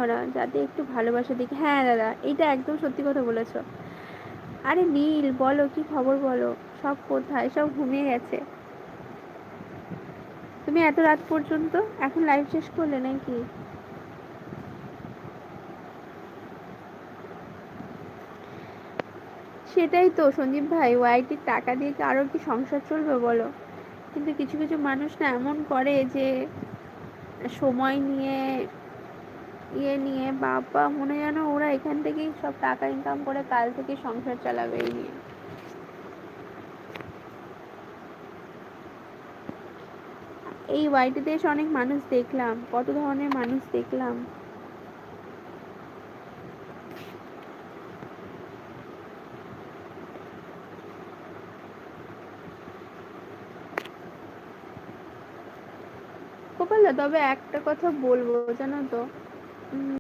ওরা যাতে একটু ভালোবাসা দেখি। হ্যাঁ দাদা, এইটা একদম সত্যি কথা বলেছ। আরে নীল বলো, কি খবর বলো? সব কোথায়? সব ঘুমিয়ে গেছে। তুমি এত রাত পর্যন্ত এখন লাইভ শেষ করলে নাকি? সেটাই তো সঞ্জীব ভাই, ওয়াইটির টাকা দিয়ে কি আরো কি সংসার চলবে বলো? কিন্তু কিছু কিছু মানুষ না এমন করে যে সময় নিয়ে নিয়ে বাবা মনে যেন ওরা এখান থেকেই সব টাকা ইনকাম করে কাল থেকে সংসার চালাবে এই নিয়ে। এই ওয়াইটিতে এসে অনেক মানুষ দেখলাম, কত ধরনের মানুষ দেখলাম। গোপাল তবে একটা কথা বলবো জানো তো,